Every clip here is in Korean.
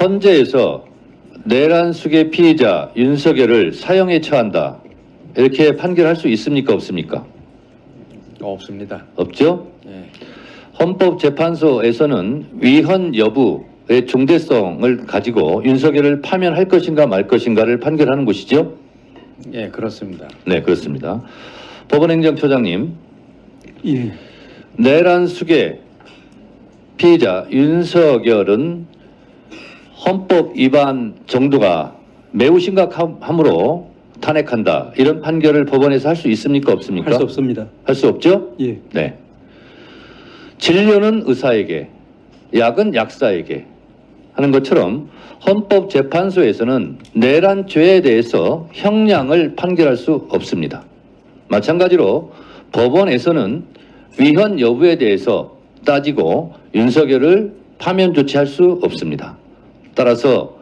헌재에서 내란숙의 피의자 윤석열을 사형에 처한다, 이렇게 판결할 수 있습니까, 없습니까? 없습니다. 없죠? 예. 헌법재판소에서는 위헌 여부의 중대성을 가지고 윤석열을 파면할 것인가 말 것인가를 판결하는 곳이죠? 예, 그렇습니다. 네, 그렇습니다. 법원행정처장님, 예, 내란숙의 피의자 윤석열은 헌법 위반 정도가 매우 심각함으로 탄핵한다, 이런 판결을 법원에서 할 수 있습니까, 없습니까? 할 수 없습니다. 할 수 없죠? 예, 네. 진료는 의사에게, 약은 약사에게 하는 것처럼 헌법재판소에서는 내란죄에 대해서 형량을 판결할 수 없습니다. 마찬가지로 법원에서는 위헌 여부에 대해서 따지고 윤석열을 파면 조치할 수 없습니다. 따라서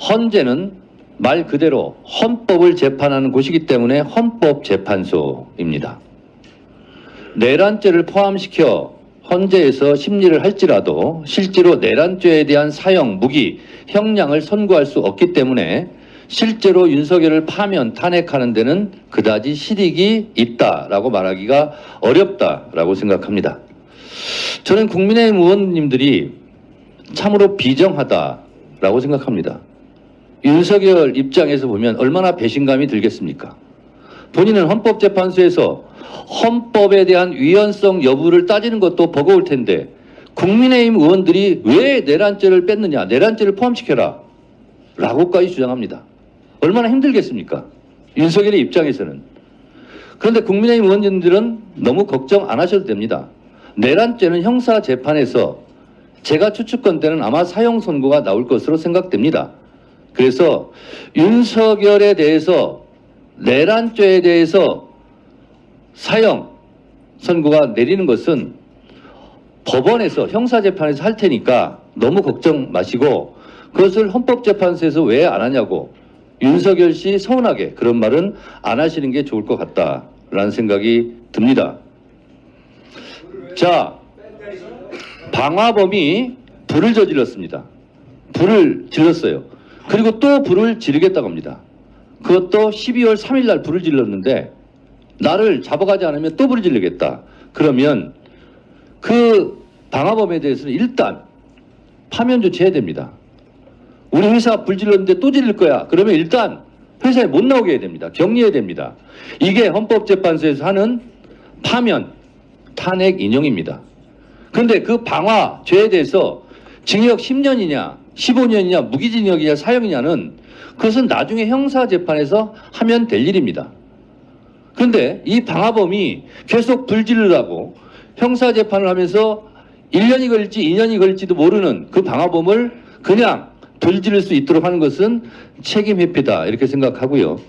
헌재는 말 그대로 헌법을 재판하는 곳이기 때문에 헌법재판소입니다. 내란죄를 포함시켜 헌재에서 심리를 할지라도 실제로 내란죄에 대한 사형, 무기, 형량을 선고할 수 없기 때문에 실제로 윤석열을 파면, 탄핵하는 데는 그다지 실익이 있다라고 말하기가 어렵다라고 생각합니다. 저는 국민의힘 의원님들이 참으로 비정하다라고 생각합니다. 윤석열 입장에서 보면 얼마나 배신감이 들겠습니까? 본인은 헌법재판소에서 헌법에 대한 위헌성 여부를 따지는 것도 버거울 텐데 국민의힘 의원들이 왜 내란죄를 뺐느냐, 내란죄를 포함시켜라 라고까지 주장합니다. 얼마나 힘들겠습니까? 윤석열의 입장에서는. 그런데 국민의힘 의원님들은 너무 걱정 안 하셔도 됩니다. 내란죄는 형사재판에서 제가 추측컨대는 아마 사형 선고가 나올 것으로 생각됩니다. 그래서 윤석열에 대해서, 내란죄에 대해서 사형 선고가 내리는 것은 법원에서, 형사재판에서 할 테니까 너무 걱정 마시고, 그것을 헌법재판소에서 왜 안 하냐고 윤석열 씨 서운하게 그런 말은 안 하시는 게 좋을 것 같다라는 생각이 듭니다. 자, 방화범이 불을 저질렀습니다. 불을 질렀어요. 그리고 또 불을 지르겠다고 합니다. 그것도 12월 3일 날 불을 질렀는데 나를 잡아가지 않으면 또 불을 지르겠다. 그러면 그 방화범에 대해서는 일단 파면 조치해야 됩니다. 우리 회사 불 질렀는데 또 지를 거야. 그러면 일단 회사에 못 나오게 해야 됩니다. 격리해야 됩니다. 이게 헌법재판소에서 하는 파면, 탄핵 인용입니다. 그런데 그 방화죄에 대해서 징역 10년이냐 15년이냐 무기징역이냐 사형이냐는 그것은 나중에 형사재판에서 하면 될 일입니다. 그런데 이 방화범이 계속 불 지르라고 형사재판을 하면서 1년이 걸릴지 2년이 걸릴지도 모르는 그 방화범을 그냥 불 지를 수 있도록 하는 것은 책임 회피다, 이렇게 생각하고요.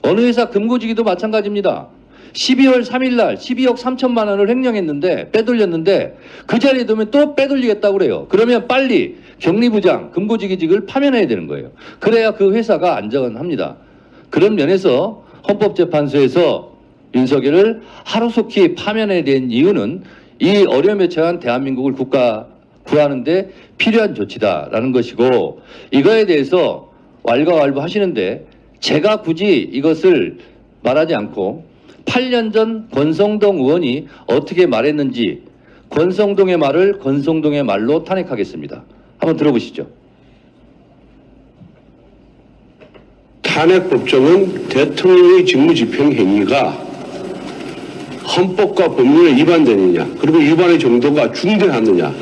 어느 회사 금고지기도 마찬가지입니다. 12월 3일 날 12억 3천만 원을 횡령했는데, 빼돌렸는데 그 자리에 두면 또 빼돌리겠다고 그래요. 그러면 빨리 격리부장, 금고지기직을 파면해야 되는 거예요. 그래야 그 회사가 안전합니다. 그런 면에서 헌법재판소에서 윤석열을 하루속히 파면해야 되는 이유는 이 어려움에 처한 대한민국을 구하는데 필요한 조치다라는 것이고, 이거에 대해서 왈가왈부 하시는데 제가 굳이 이것을 말하지 않고 8년 전 권성동 의원이 어떻게 말했는지 권성동의 말을 권성동의 말로 탄핵하겠습니다. 한번 들어보시죠. 탄핵 법정은 대통령의 직무집행 행위가 헌법과 법률에 위반되느냐, 그리고 위반의 정도가 중대하느냐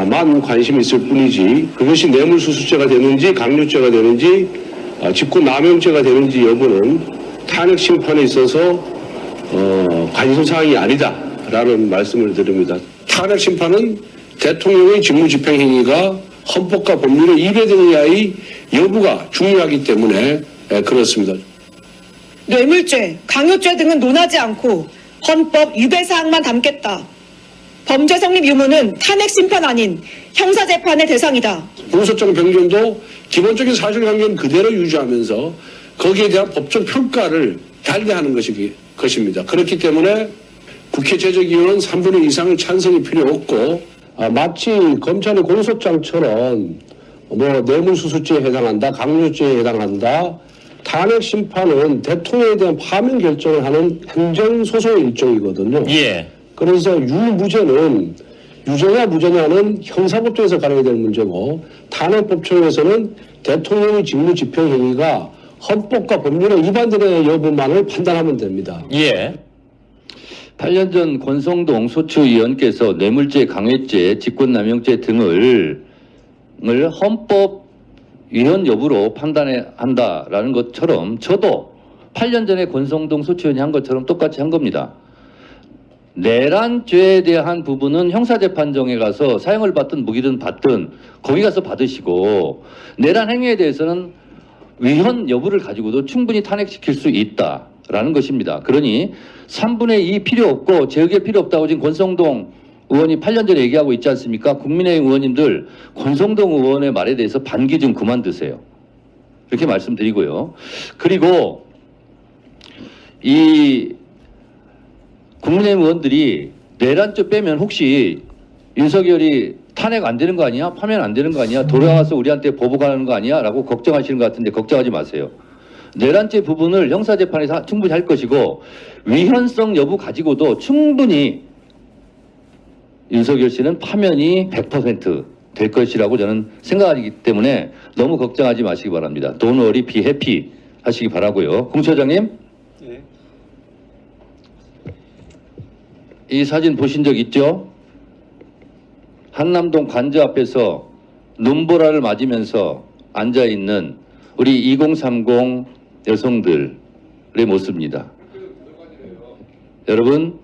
만 관심이 있을 뿐이지, 그것이 뇌물수수죄가 되는지 강요죄가 되는지 직권남용죄가 되는지 여부는 탄핵 심판에 있어서 관심사항이 아니다라는 말씀을 드립니다. 탄핵 심판은 대통령의 직무집행 행위가 헌법과 법률에 위배되느냐의 여부가 중요하기 때문에 그렇습니다. 뇌물죄, 강요죄 등은 논하지 않고 헌법 위배 사항만 담겠다. 범죄 성립 유무는 탄핵 심판 아닌 형사재판의 대상이다. 공소장 변경도 기본적인 사실관계는 그대로 유지하면서 거기에 대한 법적 평가를 달리하는 것입니다. 그렇기 때문에 국회 제적위원은 3분의 2 이상의 찬성이 필요 없고, 마치 검찰의 공소장처럼 뭐 뇌물수수죄에 해당한다, 강요죄에 해당한다. 탄핵 심판은 대통령에 대한 파면 결정을 하는 행정소송의 일종이거든요. 예. 그래서 유무죄는 유죄냐 무죄냐는 형사법정에서 가려야 될 문제고 탄핵법정에서는 대통령의 직무 집행 행위가 헌법과 법률에 위반되는 여부만을 판단하면 됩니다. 예. 8년 전 권성동 소추위원께서 뇌물죄, 강요죄, 직권남용죄 등을 헌법 위헌 여부로 판단한다라는 것처럼 저도 8년 전에 권성동 소추위원이 한 것처럼 똑같이 한 겁니다. 내란죄에 대한 부분은 형사재판정에 가서 사형을 받든 무기든 받든 거기 가서 받으시고 내란 행위에 대해서는 위헌 여부를 가지고도 충분히 탄핵시킬 수 있다라는 것입니다. 그러니 3분의 2 필요 없고 재의결 필요 없다고 지금 권성동 의원이 8년 전에 얘기하고 있지 않습니까? 국민의힘 의원님들 권성동 의원의 말에 대해서 반기 좀 그만 드세요. 이렇게 말씀드리고요. 그리고 이 국민의힘 의원들이 내란죄 빼면 혹시 윤석열이 탄핵 안 되는 거 아니야? 파면 안 되는 거 아니야? 돌아가서 우리한테 보복하는 거 아니야? 라고 걱정하시는 것 같은데 걱정하지 마세요. 내란죄 부분을 형사재판에서 충분히 할 것이고 위헌성 여부 가지고도 충분히 윤석열 씨는 파면이 100% 될 것이라고 저는 생각하기 때문에 너무 걱정하지 마시기 바랍니다. Don't worry, be happy 하시기 바라고요. 공 처장님, 예. 이 사진 보신 적 있죠? 한남동 관저 앞에서 눈보라를 맞으면서 앉아있는 우리 2030 여성들의 모습입니다. 여러분,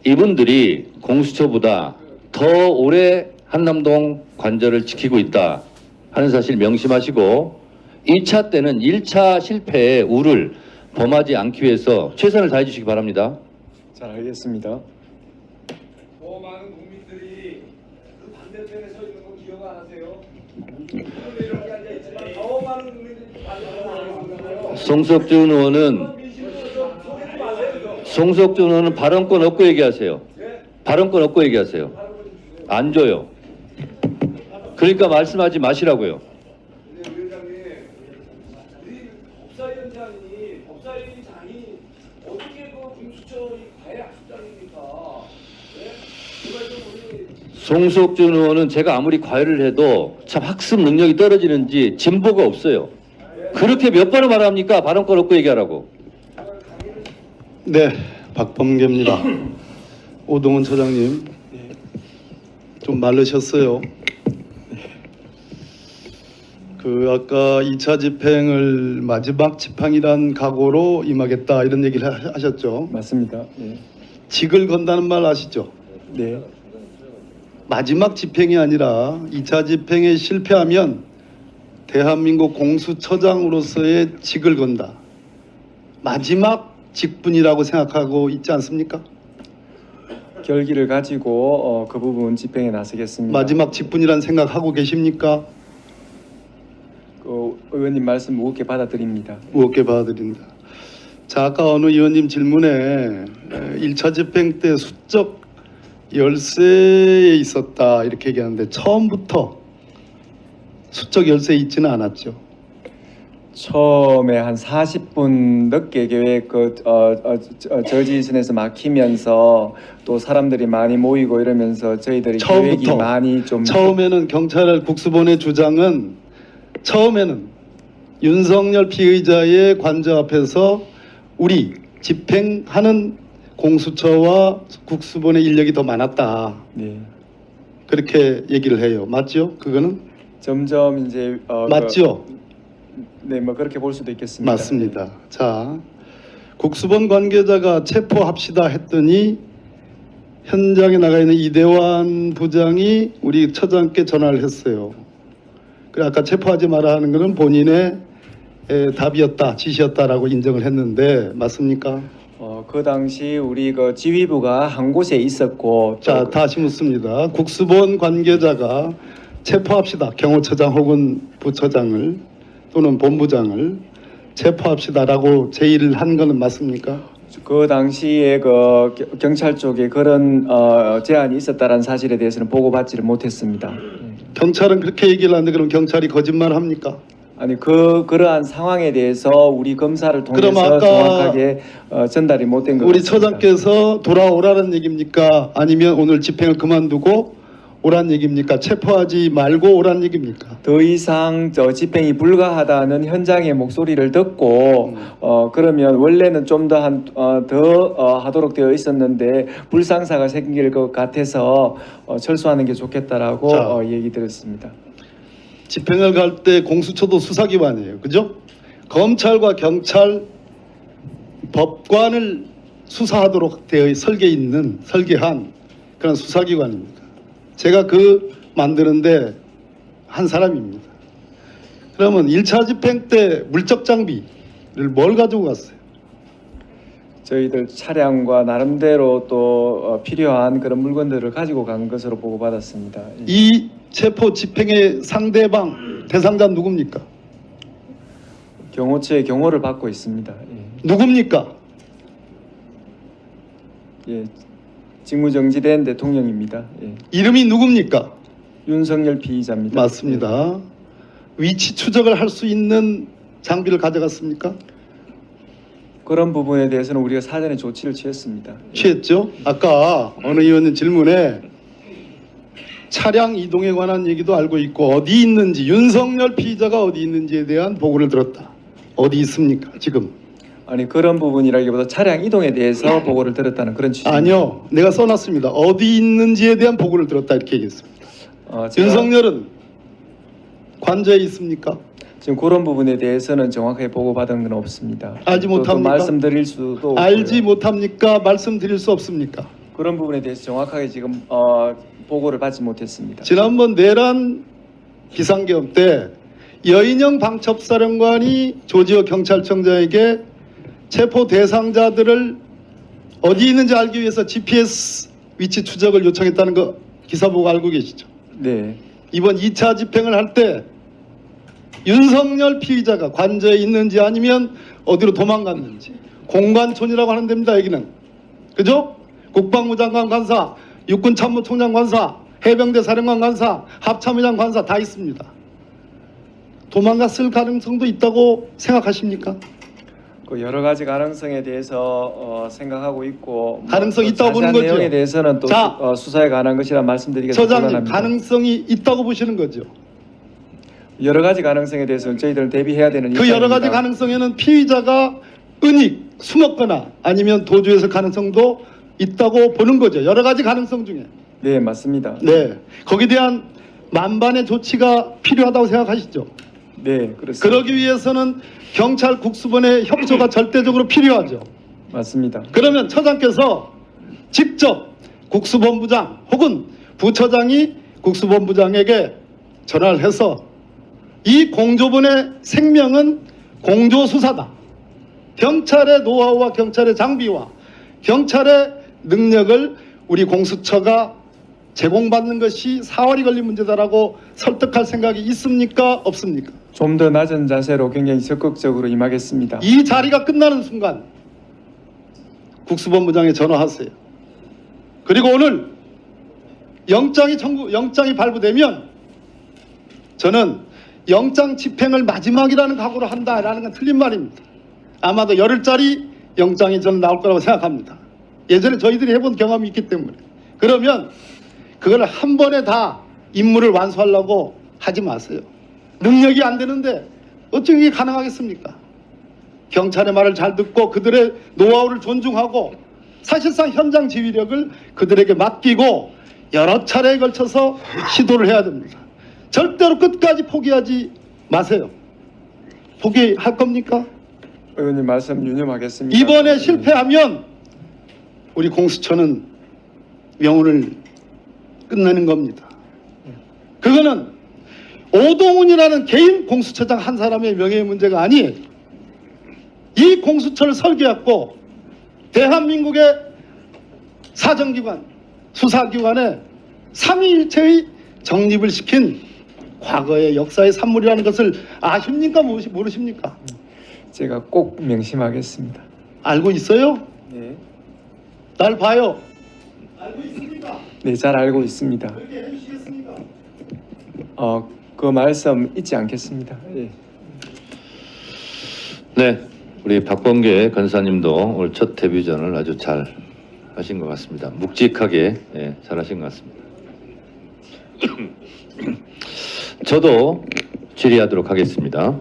이분들이 공수처보다 더 오래 한남동 관저를 지키고 있다 하는 사실 명심하시고 2차 때는 1차 실패의 우를 범하지 않기 위해서 최선을 다해 주시기 바랍니다. 잘 알겠습니다. 더 많은 국민들이 그 반대편에 서 있는 거 기억 안 하세요? 이렇게 앉아 있지만 더 많은 국민들이 반대편에 서 있어요. 송석준 의원은 발언권 없고 얘기하세요. 발언권 없고 얘기하세요. 안 줘요. 그러니까 말씀하지 마시라고요. 근데 위원장님, 우리 법사위원장이 어떻게 그 공수처의 과외 압수장입니까? 네? 제발 좀 우리 송석준 의원은 제가 아무리 과외를 해도 참 학습 능력이 떨어지는지 진보가 없어요. 그렇게 몇 번을 말합니까? 발언권 없고 얘기하라고. 네, 박범계입니다. 오동훈 처장님, 좀 마르셨어요. 그 아까 2차 집행을 마지막 지팡이란 각오로 임하겠다 이런 얘기를 하셨죠. 맞습니다. 예. 직을 건다는 말 아시죠? 네. 마지막 집행이 아니라 2차 집행에 실패하면 대한민국 공수처장으로서의 직을 건다. 마지막 직분이라고 생각하고 있지 않습니까? 결기를 가지고 그 부분 집행에 나서겠습니다. 마지막 직분이란 생각하고 계십니까? 그 의원님 말씀 무겁게 받아들입니다. 무겁게 받아들인다. 자, 아까 어느 의원님 질문에 1차 집행 때 수적 열세에 있었다 이렇게 얘기하는데 처음부터 수적 열세에 있지는 않았죠. 처음에 한 40분 늦게 계획 저지선에서 막히면서 또 사람들이 많이 모이고 이러면서 저희들이 계획이 처음부터 많이 좀 처음에는 경찰 국수본의 주장은 처음에는 윤석열 피의자의 관저 앞에서 우리 집행하는 공수처와 국수본의 인력이 더 많았다. 네. 그렇게 얘기를 해요. 맞죠? 그거는 점점 이제 맞죠? 네, 뭐 그렇게 볼 수도 있겠습니다. 맞습니다. 자, 국수본 관계자가 체포합시다 했더니 현장에 나가 있는 이대환 부장이 우리 처장께 전화를 했어요. 그래 아까 체포하지 마라 하는 것은 본인의 답이었다, 지시였다라고 인정을 했는데 맞습니까? 그 당시 우리 그 지휘부가 한 곳에 있었고 자, 다시 묻습니다. 국수본 관계자가 체포합시다. 경호처장 혹은 부처장을 또는 본부장을 체포합시다라고 제의를 한 거는 맞습니까? 그 당시에 경찰 쪽에 그런 제안이 있었다는 사실에 대해서는 보고받지를 못했습니다. 경찰은 그렇게 얘기를 하는데 그럼 경찰이 거짓말 합니까? 아니 그러한 상황에 대해서 우리 검사를 그럼 통해서 아까 정확하게 전달이 못된 것 우리 같습니다. 처장께서 돌아오라는 얘기입니까? 아니면 오늘 집행을 그만두고 오란 얘기입니까? 체포하지 말고 오란 얘기입니까? 더 이상 집행이 불가하다는 현장의 목소리를 듣고 그러면 원래는 좀 더 하도록 되어 있었는데 불상사가 생길 것 같아서 철수하는 게 좋겠다라고 자. 얘기 들었습니다. 집행을 갈 때 공수처도 수사기관이에요. 그죠? 검찰과 경찰, 법관을 수사하도록 설계한 그런 수사기관입니다. 제가 만드는데 한 사람입니다. 그러면 1차 집행 때 물적 장비를 뭘 가지고 갔어요? 저희들 차량과 나름대로 또 필요한 그런 물건들을 가지고 간 것으로 보고받았습니다. 이 체포 집행의 상대방, 대상자 누굽니까? 경호처의 경호를 받고 있습니다. 누굽니까? 예, 직무정지된 대통령입니다. 예. 이름이 누굽니까? 윤석열 피의자입니다. 맞습니다. 위치 추적을 할 수 있는 장비를 가져갔습니까? 그런 부분에 대해서는 우리가 사전에 조치를 취했습니다. 취했죠? 아까 어느 의원님 질문에 차량 이동에 관한 얘기도 알고 있고 어디 있는지 윤석열 피의자가 어디 있는지에 대한 보고를 들었다. 어디 있습니까? 지금? 아니 그런 부분이라기보다 차량 이동에 대해서 보고를 들었다는 그런 취지입니다. 아니요. 내가 써놨습니다. 어디 있는지에 대한 보고를 들었다 이렇게 얘기했습니다. 제가 윤석열은 관저에 있습니까? 지금 그런 부분에 대해서는 정확하게 보고받은 건 없습니다. 알지 또 못합니까? 말씀드릴 수도 없고요. 알지 못합니까? 말씀드릴 수 없습니까? 그런 부분에 대해서 정확하게 지금 보고를 받지 못했습니다. 지난번 내란 비상계엄 때 여인영 방첩사령관이 조지호 경찰청장에게 체포 대상자들을 어디 있는지 알기 위해서 GPS 위치 추적을 요청했다는 거 기사 보고 알고 계시죠? 네, 이번 2차 집행을 할 때 윤석열 피의자가 관저에 있는지 아니면 어디로 도망갔는지 공관촌이라고 하는 데입니다. 여기는. 그죠? 국방부 장관 관사, 육군참모총장 관사, 해병대 사령관 관사, 합참의장 관사 다 있습니다. 도망갔을 가능성도 있다고 생각하십니까? 그 여러 가지 가능성에 대해서 생각하고 있고 가능성이 또 있다고 보는 자세한 거죠? 내용에 대해서는 또 자, 수사에 관한 것이라 말씀드리기가 좀 처장님 곤란합니다. 가능성이 있다고 보시는 거죠? 여러 가지 가능성에 대해서는 저희들은 대비해야 되는 그 여러 가지 입장입니다. 가능성에는 피의자가 은닉, 숨었거나 아니면 도주했을 가능성도 있다고 보는 거죠. 여러 가지 가능성 중에. 네, 맞습니다. 네. 거기에 대한 만반의 조치가 필요하다고 생각하시죠? 네, 그렇습니다. 그러기 위해서는 경찰 국수본의 협조가 절대적으로 필요하죠. 맞습니다. 그러면 처장께서 직접 국수본부장 혹은 부처장이 국수본부장에게 전화를 해서 이 공조본의 생명은 공조수사다. 경찰의 노하우와 경찰의 장비와 경찰의 능력을 우리 공수처가 제공받는 것이 사활이 걸린 문제다라고 설득할 생각이 있습니까? 없습니까? 좀 더 낮은 자세로 굉장히 적극적으로 임하겠습니다. 이 자리가 끝나는 순간 국수본부장에 전화하세요. 그리고 오늘 영장이 발부되면 저는 영장 집행을 마지막이라는 각오로 한다라는 건 틀린 말입니다. 아마도 열흘짜리 영장이 저는 나올 거라고 생각합니다. 예전에 저희들이 해본 경험이 있기 때문에. 그러면 그걸 한 번에 다 임무를 완수하려고 하지 마세요. 능력이 안 되는데 어떻게 이게 가능하겠습니까? 경찰의 말을 잘 듣고 그들의 노하우를 존중하고 사실상 현장 지휘력을 그들에게 맡기고 여러 차례에 걸쳐서 시도를 해야 됩니다. 절대로 끝까지 포기하지 마세요. 포기할 겁니까? 의원님 말씀 유념하겠습니다. 이번에 실패하면 우리 공수처는 명운을 끝내는 겁니다. 그거는 오동훈이라는 개인 공수처장 한 사람의 명예의 문제가 아니에요. 이 공수처를 설계했고 대한민국의 사정기관, 수사기관에 삼위일체의 정립을 시킨 과거의 역사의 산물이라는 것을 아십니까? 모르십니까? 제가 꼭 명심하겠습니다. 알고 있어요? 네. 날 봐요. 네, 잘 알고 있습니다. 그 말씀 잊지 않겠습니다. 예. 네, 우리 박범계 권사님도 오늘 첫 데뷔전을 아주 잘 하신 것 같습니다. 묵직하게 잘 하신 것 같습니다. 저도 질의하도록 하겠습니다.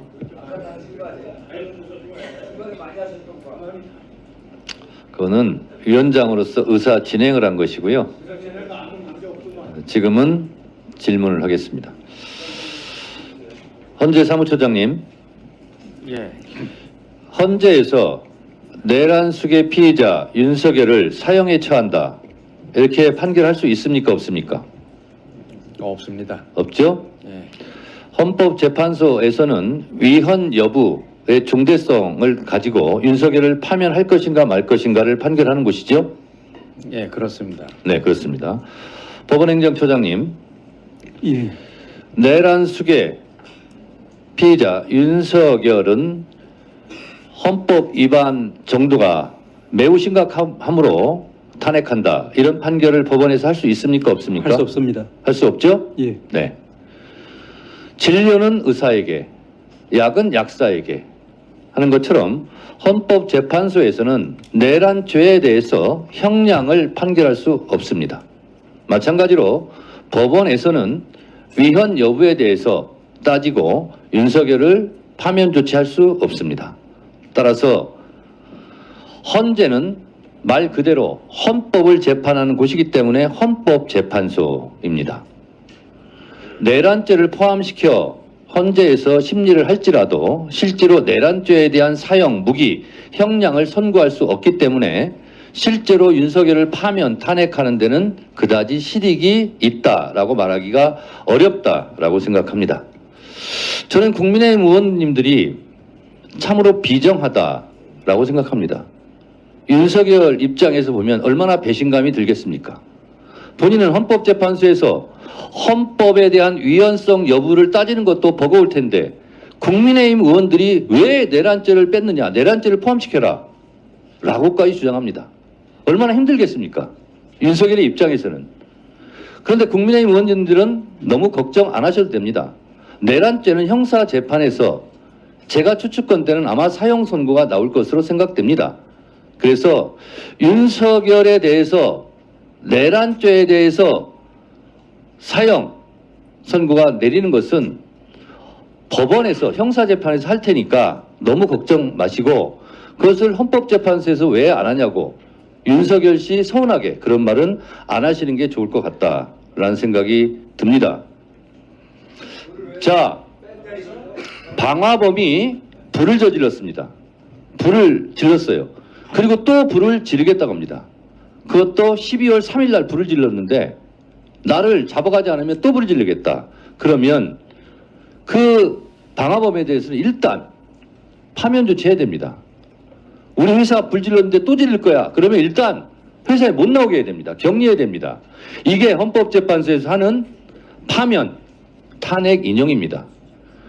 그거는 위원장으로서 의사 진행을 한 것이고요. 지금은 질문을 하겠습니다. 헌재 사무처장님, 헌재에서 내란숙의 피의자 윤석열을 사형에 처한다 이렇게 판결할 수 있습니까, 없습니까? 없습니다. 없죠? 예. 헌법재판소에서는 위헌 여부의 중대성을 가지고 윤석열을 파면할 것인가 말 것인가를 판결하는 곳이죠? 예, 그렇습니다. 네, 그렇습니다. 법원행정처장님, 예. 내란숙의 피의자 윤석열은 헌법 위반 정도가 매우 심각함으로 탄핵한다. 이런 판결을 법원에서 할 수 있습니까, 없습니까? 할 수 없습니다. 할 수 없죠? 예. 네. 진료는 의사에게, 약은 약사에게 하는 것처럼 헌법재판소에서는 내란죄에 대해서 형량을 판결할 수 없습니다. 마찬가지로 법원에서는 위헌 여부에 대해서 따지고 윤석열을 파면 조치할 수 없습니다. 따라서 헌재는 말 그대로 헌법을 재판하는 곳이기 때문에 헌법재판소입니다. 내란죄를 포함시켜 헌재에서 심리를 할지라도 실제로 내란죄에 대한 사형, 무기, 형량을 선고할 수 없기 때문에 실제로 윤석열을 파면 탄핵하는 데는 그다지 실익이 있다라고 말하기가 어렵다라고 생각합니다. 저는 국민의힘 의원님들이 참으로 비정하다라고 생각합니다. 윤석열 입장에서 보면 얼마나 배신감이 들겠습니까? 본인은 헌법재판소에서 헌법에 대한 위헌성 여부를 따지는 것도 버거울 텐데 국민의힘 의원들이 왜 내란죄를 뺐느냐, 내란죄를 포함시켜라 라고까지 주장합니다. 얼마나 힘들겠습니까? 윤석열의 입장에서는. 그런데 국민의힘 의원님들은 너무 걱정 안 하셔도 됩니다. 내란죄는 형사재판에서 제가 추측컨대는 아마 사형 선고가 나올 것으로 생각됩니다. 그래서 윤석열에 대해서 내란죄에 대해서 사형 선고가 내리는 것은 법원에서 형사재판에서 할 테니까 너무 걱정 마시고 그것을 헌법재판소에서 왜 안 하냐고 윤석열 씨 서운하게 그런 말은 안 하시는 게 좋을 것 같다라는 생각이 듭니다. 자, 방화범이 불을 저질렀습니다. 불을 질렀어요. 그리고 또 불을 지르겠다고 합니다. 그것도 12월 3일 날 불을 질렀는데 나를 잡아가지 않으면 또 불을 지르겠다. 그러면 그 방화범에 대해서는 일단 파면 조치해야 됩니다. 우리 회사 불 질렀는데 또 지를 거야. 그러면 일단 회사에 못 나오게 해야 됩니다. 격리해야 됩니다. 이게 헌법재판소에서 하는 파면, 탄핵 인용입니다.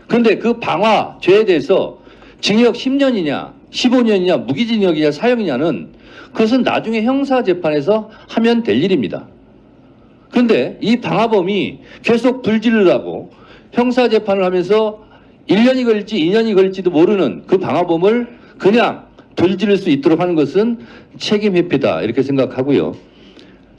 그런데 그 방화죄에 대해서 징역 10년이냐 15년이냐 무기징역이냐 사형이냐는 그것은 나중에 형사재판에서 하면 될 일입니다. 그런데 이 방화범이 계속 불 지르라고 형사재판을 하면서 1년이 걸릴지 2년이 걸릴지도 모르는 그 방화범을 그냥 불 지를 수 있도록 하는 것은 책임 회피다 이렇게 생각하고요.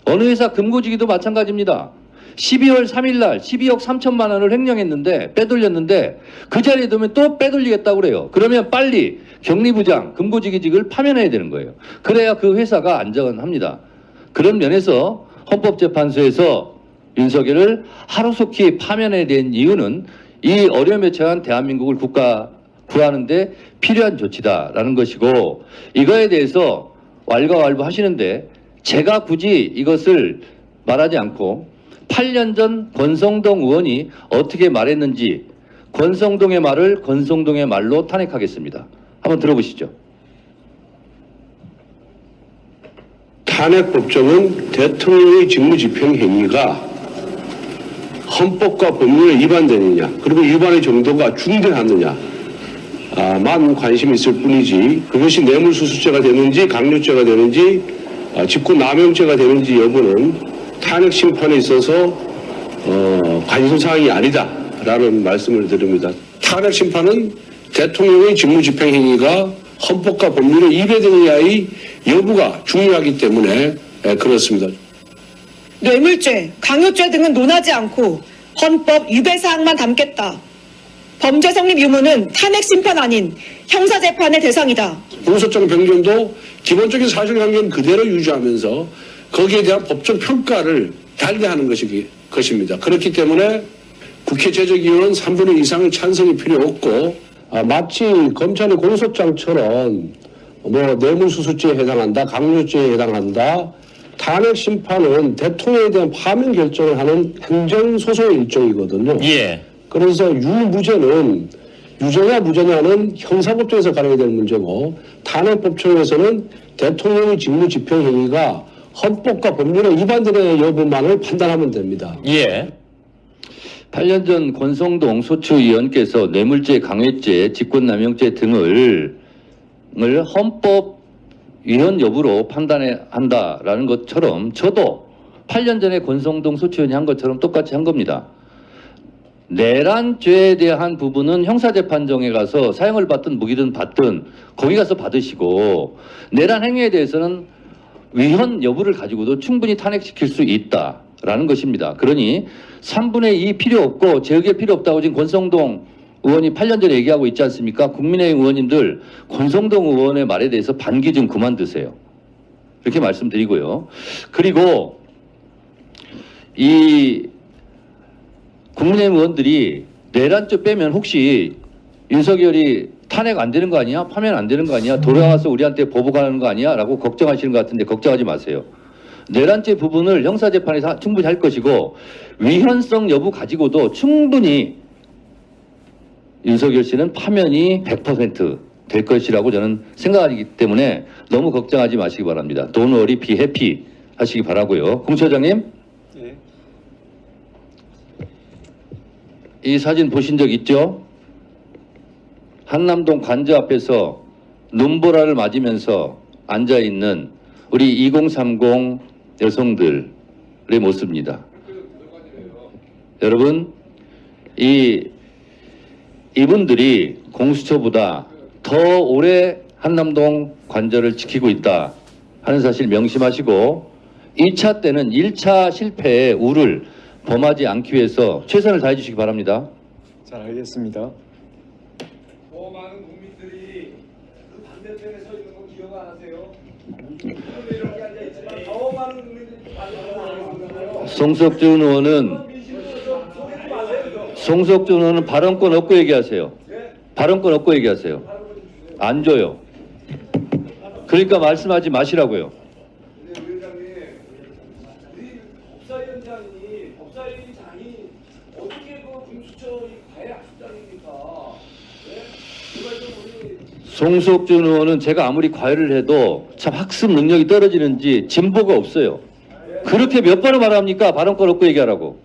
어느 회사 금고지기도 마찬가지입니다. 12월 3일 날 12억 3천만 원을 횡령했는데 빼돌렸는데 그 자리에 두면 또 빼돌리겠다고 그래요. 그러면 빨리 격리부장 금고지기직을 파면해야 되는 거예요. 그래야 그 회사가 안전합니다. 그런 면에서 헌법재판소에서 윤석열을 하루속히 파면해야 된 이유는 이 어려움에 처한 대한민국을 구하는데 필요한 조치다라는 것이고 이거에 대해서 왈가왈부 하시는데 제가 굳이 이것을 말하지 않고 8년 전 권성동 의원이 어떻게 말했는지 권성동의 말을 권성동의 말로 탄핵하겠습니다. 한번 들어보시죠. 탄핵 법정은 대통령의 직무집행 행위가 헌법과 법률에 위반되느냐 그리고 위반의 정도가 중대하느냐 만 관심이 있을 뿐이지 그것이 뇌물수수죄가 되는지 강요죄가 되는지 직권남용죄가 되는지 여부는 탄핵 심판에 있어서 관심사항이 아니다라는 말씀을 드립니다. 탄핵 심판은 대통령의 직무집행행위가 헌법과 법률에 위배되느냐의 여부가 중요하기 때문에 그렇습니다. 뇌물죄, 강요죄 등은 논하지 않고 헌법 위배 사항만 담겠다. 범죄 성립 유무는 탄핵 심판 아닌 형사 재판의 대상이다. 공소장 변경도 기본적인 사실관계는 그대로 유지하면서 거기에 대한 법적 평가를 달리하는 것입니다. 그렇기 때문에 국회 제적위원 3분의 2 이상의 찬성이 필요 없고 마치 검찰의 공소장처럼 뇌물수수죄에 해당한다, 강요죄에 해당한다. 탄핵 심판은 대통령에 대한 파면 결정을 하는 행정소송의 일종이거든요. 예. 그래서 유무죄는 유죄냐 무죄냐는 형사법정에서 가려야 될 문제고 탄핵법정에서는 대통령의 직무집행행위가 헌법과 법률에 위반되는 여부만을 판단하면 됩니다. 예. 8년 전 권성동 소추위원께서 뇌물죄, 강요죄, 직권남용죄 등을 헌법 위헌 여부로 판단한다라는 것처럼 저도 8년 전에 권성동 소추위원이 한 것처럼 똑같이 한 겁니다. 내란죄에 대한 부분은 형사재판정에 가서 사형을 받든 무기든 받든 거기 가서 받으시고 내란 행위에 대해서는 위헌 여부를 가지고도 충분히 탄핵시킬 수 있다라는 것입니다. 그러니 3분의 2 필요 없고 재의결 필요 없다고 지금 권성동 의원이 8년 전에 얘기하고 있지 않습니까? 국민의힘 의원님들 권성동 의원의 말에 대해서 반기 좀 그만두세요. 이렇게 말씀드리고요. 그리고 이 국민의힘 의원들이 내란죄 빼면 혹시 윤석열이 탄핵 안 되는 거 아니야? 파면 안 되는 거 아니야? 돌아와서 우리한테 보복하는 거 아니야? 라고 걱정하시는 것 같은데 걱정하지 마세요. 내란죄 부분을 형사재판에서 충분히 할 것이고 위헌성 여부 가지고도 충분히 윤석열 씨는 파면이 100% 될 것이라고 저는 생각하기 때문에 너무 걱정하지 마시기 바랍니다. Don't worry, be happy 하시기 바라고요. 공 처장님, 예. 이 사진 보신 적 있죠? 한남동 관저 앞에서 눈보라를 맞으면서 앉아있는 우리 2030 여성들의 모습입니다. 여러분, 이분들이 공수처보다 더 오래 한남동 관저를 지키고 있다 하는 사실 명심하시고 2차 때는 1차 실패의 우를 범하지 않기 위해서 최선을 다해 주시기 바랍니다. 잘 알겠습니다. 더 많은 국민들이 그 반대편에 서 있는 거 기억 안 하세요? 이렇게 앉아 있지만 더 많은 국민들이 반대편에 송석준 의원은 발언권 없고 얘기하세요. 발언권 없고 얘기하세요. 안 줘요. 그러니까 말씀하지 마시라고요. 근데 위원장님, 우리 법사위원장이 어떻게 그 공수처 과외 학습장입니까? 제발 좀 우리 송석준 의원은 제가 아무리 과외를 해도 참 학습 능력이 떨어지는지 진보가 없어요. 그렇게 몇 번을 말합니까? 발언권 없고 얘기하라고.